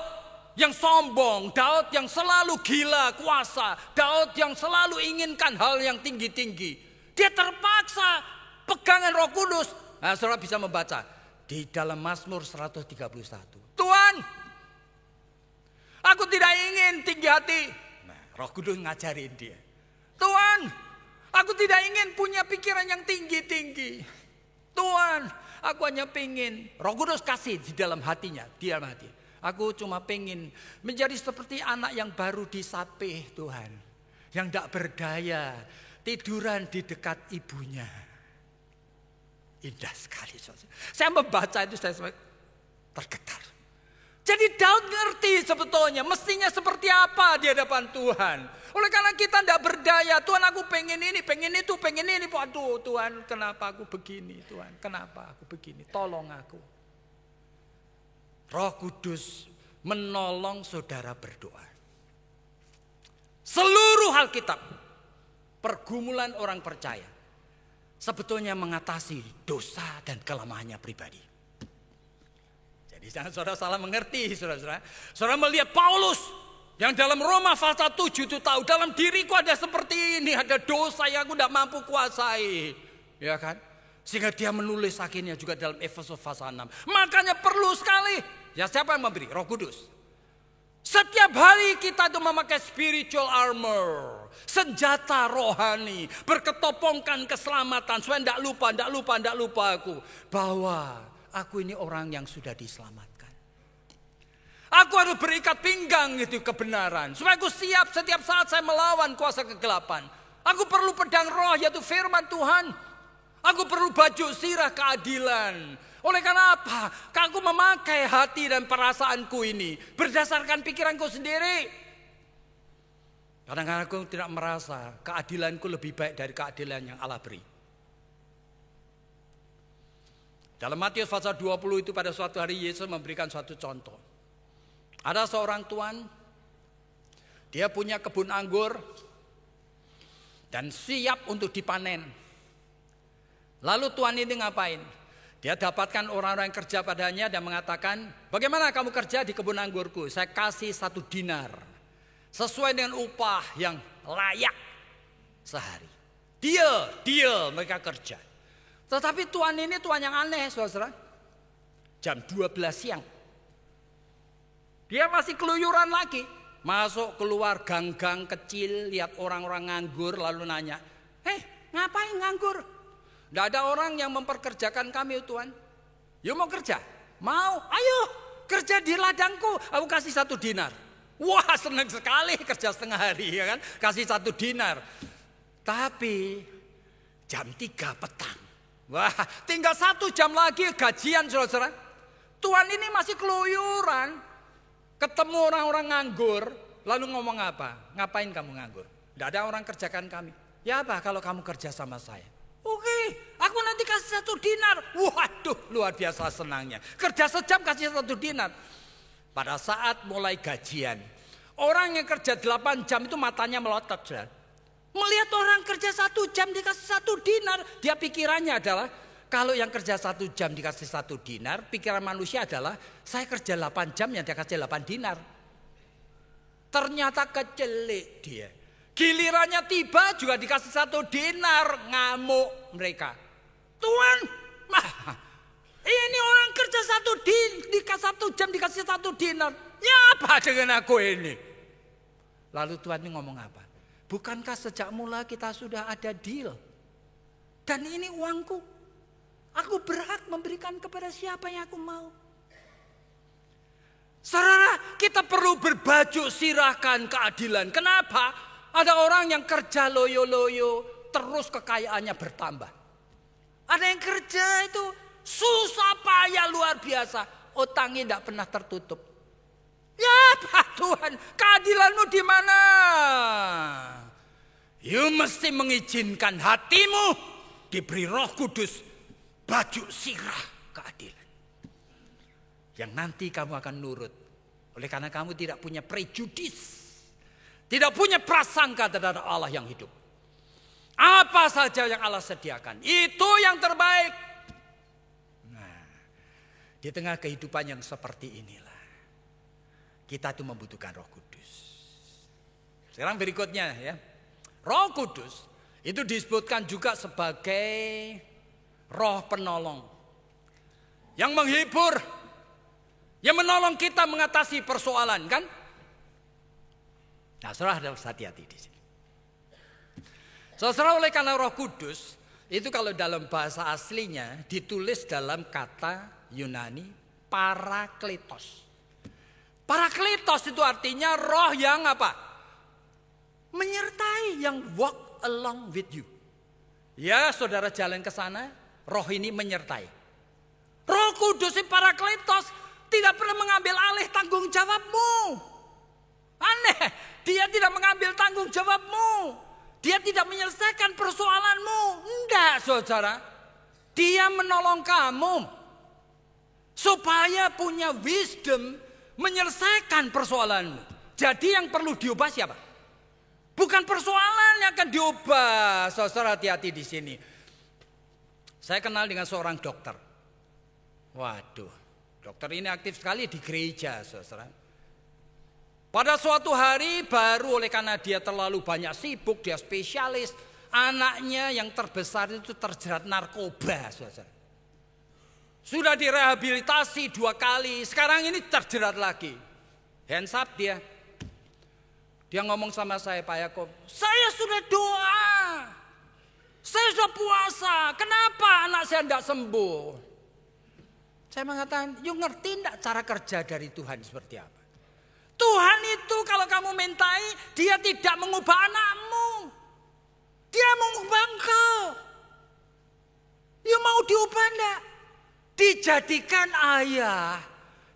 yang sombong, Daud yang selalu gila kuasa, Daud yang selalu inginkan hal yang tinggi-tinggi. Dia terpaksa pegangan Roh Kudus. Nah, saudara bisa membaca di dalam Mazmur 131. Tuhan, aku tidak ingin tinggi hati. Nah, Roh Kudus ngajarin dia. Tuhan, aku tidak ingin punya pikiran yang tinggi-tinggi. Tuhan, aku hanya pengen. Roh Kudus kasih di dalam hatinya, di dalam hati. Aku cuma pengen menjadi seperti anak yang baru disapih Tuhan. Yang tidak berdaya, tiduran di dekat ibunya. Indah sekali. Saya membaca itu saya tergetar. Jadi Daud ngerti sebetulnya mestinya seperti apa di hadapan Tuhan. Oleh karena kita tidak berdaya, Tuhan aku pengen ini, pengen itu, pengen ini. Aduh Tuhan, kenapa aku begini Tuhan, kenapa aku begini, tolong aku. Roh Kudus menolong saudara berdoa. Seluruh Alkitab, pergumulan orang percaya, sebetulnya mengatasi dosa dan kelemahannya pribadi. Jadi jangan saudara salah mengerti, saudara. Saudara melihat Paulus yang dalam Roma pasal 7 itu tahu dalam diriku ada seperti ini, ada dosa yang aku tidak mampu kuasai, ya kan? Sehingga dia menulis akhirnya juga dalam Efesus pasal 6. Makanya perlu sekali. Ya siapa yang memberi? Roh Kudus. Setiap hari kita itu memakai spiritual armor. Senjata rohani. Berketopongkan keselamatan. Supaya tidak lupa aku. Bahwa aku ini orang yang sudah diselamatkan. Aku harus berikat pinggang itu kebenaran. Supaya aku siap setiap saat saya melawan kuasa kegelapan. Aku perlu pedang roh yaitu firman Tuhan. Aku perlu baju sirah keadilan. Oleh karena apa? Aku memakai hati dan perasaanku ini berdasarkan pikiranku sendiri. Kadang-kadang aku tidak merasa keadilanku lebih baik dari keadilan yang Allah beri. Dalam Matius pasal 20 itu pada suatu hari Yesus memberikan suatu contoh. Ada seorang tuan, dia punya kebun anggur dan siap untuk dipanen. Lalu tuan ini ngapain? Dia dapatkan orang-orang yang kerja padanya dan mengatakan, bagaimana kamu kerja di kebun anggurku? Saya kasih 1 dinar. Sesuai dengan upah yang layak sehari. Deal mereka kerja. Tetapi tuan ini tuan yang aneh, saudara. Jam 12 siang. Dia masih keluyuran lagi. Masuk keluar gang-gang kecil, lihat orang-orang nganggur lalu nanya, ngapain nganggur? Tidak ada orang yang memperkerjakan kami Tuhan. Yuk mau kerja? Mau? Ayo kerja di ladangku. Aku kasih 1 dinar. Wah senang sekali kerja setengah hari ya kan. Kasih 1 dinar. Tapi jam 3 petang. Wah tinggal 1 jam lagi gajian saudara. Tuhan ini masih keluyuran. Ketemu orang-orang nganggur. Lalu ngomong apa? Ngapain kamu nganggur? Tidak ada orang kerjakan kami. Ya apa kalau kamu kerja sama saya? Oke, aku nanti kasih 1 dinar. Waduh, luar biasa senangnya. Kerja sejam kasih 1 dinar. Pada saat mulai gajian, orang yang kerja 8 jam itu matanya melotot. Saudara. Melihat orang kerja 1 jam dikasih 1 dinar. Dia pikirannya adalah, kalau yang kerja 1 jam dikasih 1 dinar, pikiran manusia adalah, saya kerja 8 jam yang dia kasih 8 dinar. Ternyata kecelik dia. Gilirannya tiba juga dikasih 1 dinar, ngamuk mereka. Tuhan, ini orang kerja 1 jam dikasih 1 dinar. Ya apa dengan aku ini? Lalu Tuhan ini ngomong apa? Bukankah sejak mula kita sudah ada deal? Dan ini uangku. Aku berhak memberikan kepada siapa yang aku mau. Saudara, kita perlu berbaju sirahkan keadilan. Kenapa? Ada orang yang kerja loyo-loyo, terus kekayaannya bertambah. Ada yang kerja itu susah payah luar biasa, utangnya tidak pernah tertutup. Ya Pak Tuhan, keadilanmu di mana? You mesti mengizinkan hatimu diberi Roh Kudus baju sirah keadilan. Yang nanti kamu akan nurut. Oleh karena kamu tidak punya prejudis. Tidak punya prasangka terhadap Allah yang hidup. Apa saja yang Allah sediakan, itu yang terbaik. Nah, di tengah kehidupan yang seperti inilah, kita tuh membutuhkan Roh Kudus. Sekarang berikutnya ya. Roh Kudus itu disebutkan juga sebagai Roh Penolong. Yang menghibur, yang menolong kita mengatasi persoalan, kan? Nah, saudara harus hati-hati di sini. Saudara, oleh karena Roh Kudus itu kalau dalam bahasa aslinya ditulis dalam kata Yunani parakletos. Parakletos itu artinya roh yang apa? Menyertai, yang walk along with you. Ya, saudara jalan ke sana, roh ini menyertai. Roh Kudus si parakletos tidak pernah mengambil alih tanggung jawabmu. Aneh, dia tidak mengambil tanggung jawabmu. Dia tidak menyelesaikan persoalanmu. Enggak, saudara. Dia menolong kamu supaya punya wisdom menyelesaikan persoalanmu. Jadi yang perlu diubah siapa? Bukan persoalan yang akan diubah. Saudara hati-hati di sini. Saya kenal dengan seorang dokter. Waduh, dokter ini aktif sekali di gereja, saudara. Pada suatu hari baru oleh karena dia terlalu banyak sibuk, dia spesialis. Anaknya yang terbesar itu terjerat narkoba, saudara. Sudah direhabilitasi 2 kali, sekarang ini terjerat lagi. Hands up dia. Dia ngomong sama saya, Pak Yakob, saya sudah doa, saya sudah puasa, kenapa anak saya tidak sembuh? Saya mengatakan, you ngerti tidak cara kerja dari Tuhan seperti apa? Tuhan itu kalau kamu mintai, dia tidak mengubah anakmu. Dia mengubah engkau. You mau diubah enggak? Dijadikan ayah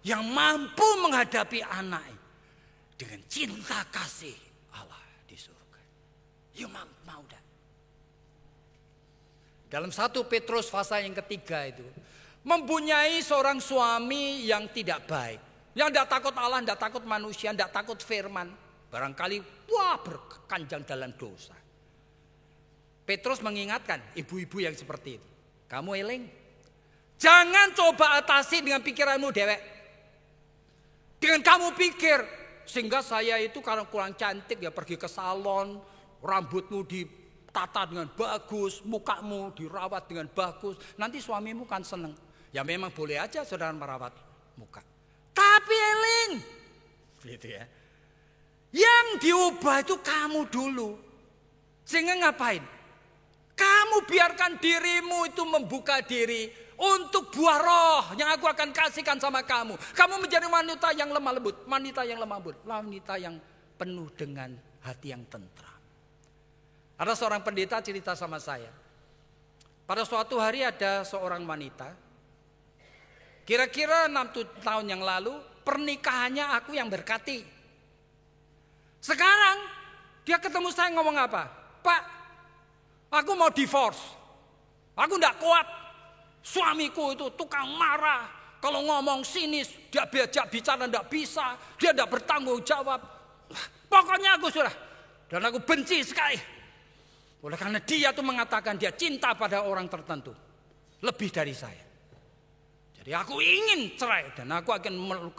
yang mampu menghadapi anak dengan cinta kasih Allah di surga. You mau enggak? Dalam 1 Petrus pasal yang ketiga itu, mempunyai seorang suami yang tidak baik. Yang tidak takut Allah, tidak takut manusia, tidak takut firman. Barangkali berkanjang dalam dosa. Petrus mengingatkan ibu-ibu yang seperti itu. Kamu eling. Jangan coba atasi dengan pikiranmu dewek. Dengan kamu pikir. Sehingga saya itu karena kurang cantik ya pergi ke salon. Rambutmu ditata dengan bagus. Mukamu dirawat dengan bagus. Nanti suamimu kan seneng. Ya memang boleh aja saudara merawat muka. Tapi eling. Gitu ya. Yang diubah itu kamu dulu. Sehingga ngapain? Kamu biarkan dirimu itu membuka diri untuk buah roh yang aku akan kasihkan sama kamu. Kamu menjadi wanita yang lemah lembut, wanita yang lemah lembut, wanita yang penuh dengan hati yang tentram. Ada seorang pendeta cerita sama saya. Pada suatu hari ada seorang wanita, kira-kira 6 tahun yang lalu, pernikahannya aku yang berkati. Sekarang dia ketemu saya ngomong apa? Pak, aku mau divorce. Aku tidak kuat. Suamiku itu tukang marah. Kalau ngomong sinis, dia diajak bicara tidak bisa. Dia tidak bertanggung jawab. Pokoknya aku sudah. Dan aku benci sekali. Oleh karena dia tuh mengatakan dia cinta pada orang tertentu. Lebih dari saya. Jadi aku ingin cerai. Dan aku akan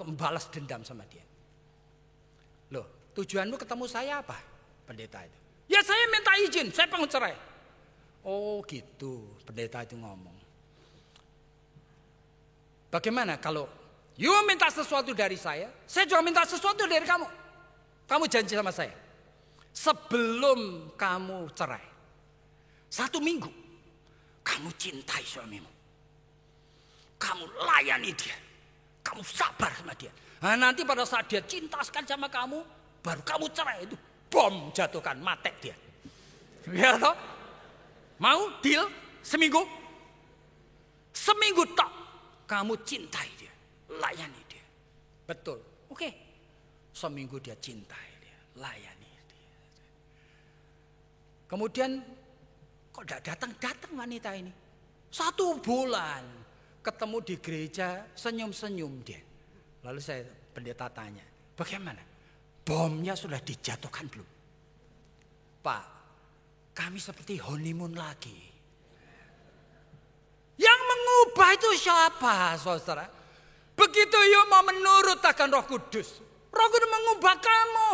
membalas dendam sama dia. Loh, tujuanmu ketemu saya apa? Pendeta itu. Ya saya minta izin, saya pengen cerai. Oh gitu, pendeta itu ngomong. Bagaimana kalau you minta sesuatu dari saya juga minta sesuatu dari kamu. Kamu janji sama saya. Sebelum kamu cerai, 1 minggu, kamu cintai suamimu. Kamu layani dia. Kamu sabar sama dia. Nah, nanti pada saat dia cinta sekali sama kamu, baru kamu cerai itu. Bom jatuhkan, mati dia. Ya toh? Mau deal seminggu? Seminggu tak. Kamu cintai dia, layani dia. Betul. Oke. Seminggu dia cintai dia, layani dia. Kemudian kok tidak datang-datang wanita ini. 1 bulan ketemu di gereja, senyum-senyum dia. Lalu saya pendeta tanya, bagaimana? Bomnya sudah dijatuhkan belum? Pak, kami seperti honeymoon lagi. Yang mengubah itu siapa, saudara? Begitu you mau menurut akan Roh Kudus, Roh Kudus mengubah kamu.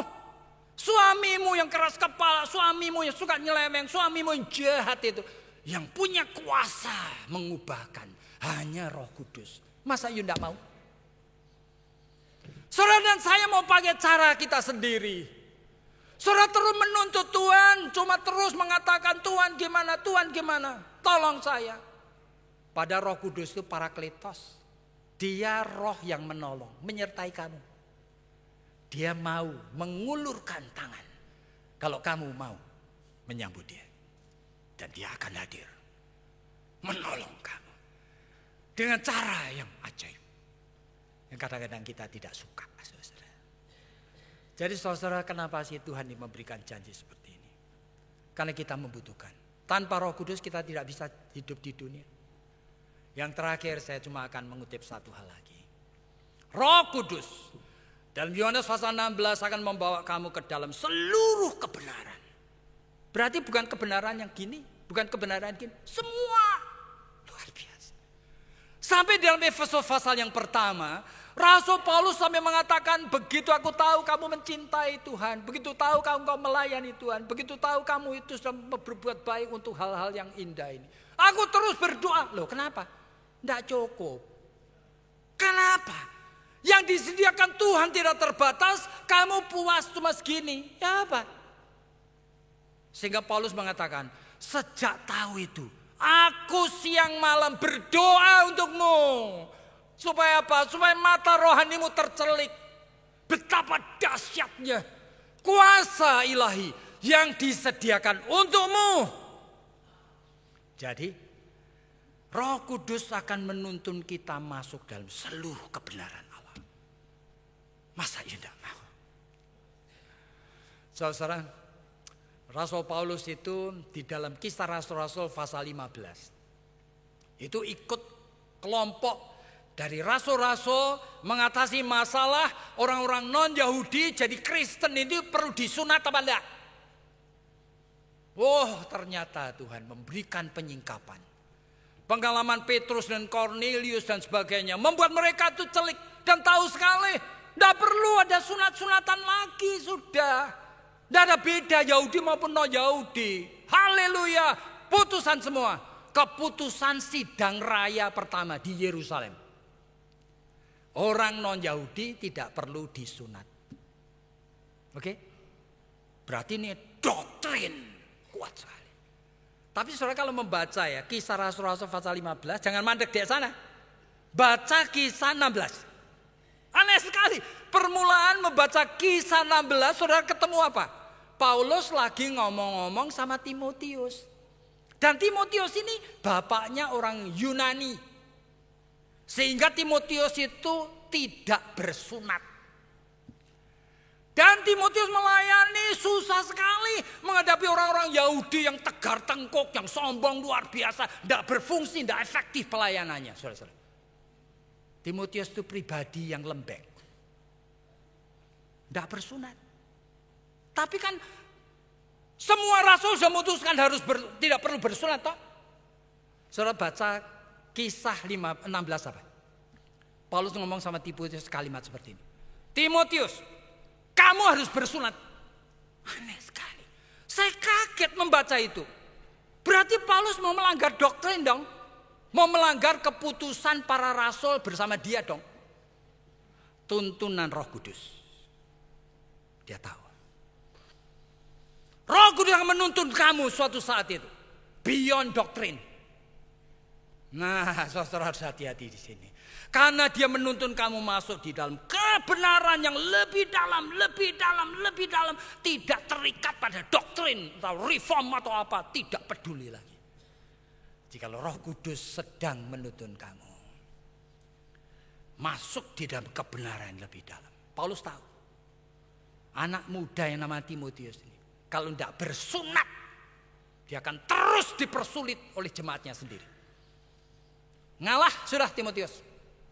Suamimu yang keras kepala, suamimu yang suka nyeleweng, suamimu yang jahat itu, yang punya kuasa mengubahkan hanya Roh Kudus. Masa you tidak mau? Saudara dan saya mau pakai cara kita sendiri. Saudara terus menuntut Tuhan, cuma terus mengatakan Tuhan gimana, tolong saya. Pada Roh Kudus itu Parakletos. Dia roh yang menolong, menyertai kamu. Dia mau mengulurkan tangan. Kalau kamu mau menyambut dia. Dan dia akan hadir. Menolong kamu. Dengan cara yang ajaib. Yang kadang-kadang kita tidak suka, saudara. Jadi saudara, kenapa sih Tuhan memberikan janji seperti ini? Karena kita membutuhkan. Tanpa Roh Kudus kita tidak bisa hidup di dunia. Yang terakhir saya cuma akan mengutip satu hal lagi. Roh Kudus dalam Yohanes pasal 16 akan membawa kamu ke dalam seluruh kebenaran. Berarti bukan kebenaran yang gini, bukan kebenaran gini, semua luar biasa. Sampai dalam Efesus pasal yang pertama, Rasul Paulus sampai mengatakan, begitu aku tahu kamu mencintai Tuhan, begitu tahu kamu melayani Tuhan, begitu tahu kamu itu sudah berbuat baik untuk hal-hal yang indah ini. Aku terus berdoa. Loh kenapa? Tidak cukup. Kenapa? Yang disediakan Tuhan tidak terbatas, kamu puas cuma segini. Ya apa? Sehingga Paulus mengatakan, sejak tahu itu, aku siang malam berdoa untukmu. Supaya apa? Supaya mata rohanimu tercelik. Betapa dahsyatnya kuasa ilahi yang disediakan untukmu. Jadi Roh Kudus akan menuntun kita masuk dalam seluruh kebenaran Allah. Masa you tidak mau? Saudara, Rasul Paulus itu di dalam Kisah Rasul-Rasul pasal 15. Itu ikut kelompok dari rasul-rasul mengatasi masalah orang-orang non-Yahudi jadi Kristen itu perlu disunat apa enggak? Ternyata Tuhan memberikan penyingkapan. Pengalaman Petrus dan Cornelius dan sebagainya membuat mereka itu celik dan tahu sekali. Tidak perlu ada sunat-sunatan lagi sudah. Tidak ada beda Yahudi maupun non-Yahudi. Haleluya. Putusan semua. Keputusan sidang raya pertama di Yerusalem. Orang non-Yahudi tidak perlu disunat. Oke? Berarti ini doktrin kuat sekali. Tapi saudara kalau membaca ya Kisah Rasul-Rasul pasal 15, jangan mandek di sana. Baca Kisah 16. Aneh sekali. Permulaan membaca Kisah 16, saudara ketemu apa? Paulus lagi ngomong-ngomong sama Timotius. Dan Timotius ini bapaknya orang Yunani. Sehingga Timotius itu tidak bersunat. Dan Timotius melayani susah sekali menghadapi orang-orang Yahudi yang tegar tengkuk, yang sombong luar biasa, tidak berfungsi, tidak efektif pelayanannya. Saudara-saudara. Timotius itu pribadi yang lembek, tidak bersunat. Tapi kan semua rasul sudah memutuskan tidak perlu bersunat, toh? Saudara baca Kisah 16 apa? Paulus ngomong sama Timotius kalimat seperti ini. Timotius, kamu harus bersunat. Aneh sekali. Saya kaget membaca itu. Berarti Paulus mau melanggar doktrin dong. Mau melanggar keputusan para rasul bersama dia dong. Tuntunan Roh Kudus. Dia tahu. Roh Kudus akan menuntun kamu suatu saat itu. Beyond doktrin. Nah, saudara harus hati-hati di sini. Karena dia menuntun kamu masuk di dalam kebenaran yang lebih dalam, lebih dalam, lebih dalam. Tidak terikat pada doktrin atau reform atau apa. Tidak peduli lagi. Jika Roh Kudus sedang menuntun kamu masuk di dalam kebenaran lebih dalam. Paulus tahu. Anak muda yang nama Timotius ini. Kalau tidak bersunat dia akan terus dipersulit oleh jemaatnya sendiri. Ngalah sudah Timotius,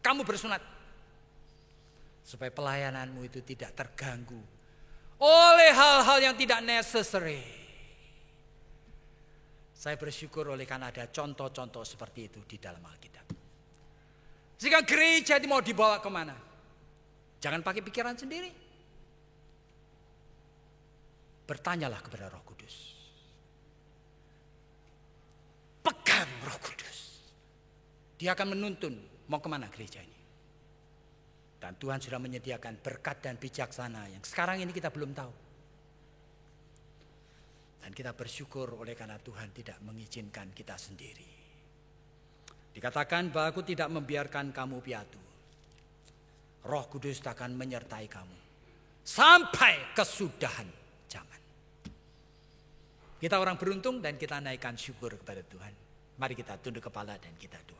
kamu bersunat. Supaya pelayananmu itu tidak terganggu oleh hal-hal yang tidak necessary. Saya bersyukur oleh karena ada contoh-contoh seperti itu di dalam Alkitab. Jika gereja itu mau dibawa kemana? Jangan pakai pikiran sendiri. Bertanyalah kepada Roh Kudus. Pegang Roh Kudus. Dia akan menuntun mau kemana gereja ini. Dan Tuhan sudah menyediakan berkat dan bijaksana yang sekarang ini kita belum tahu. Dan kita bersyukur oleh karena Tuhan tidak mengizinkan kita sendiri. Dikatakan bahwa aku tidak membiarkan kamu piatu. Roh Kudus akan menyertai kamu sampai kesudahan zaman. Kita orang beruntung dan kita naikkan syukur kepada Tuhan. Mari kita tunduk kepala dan kita doa.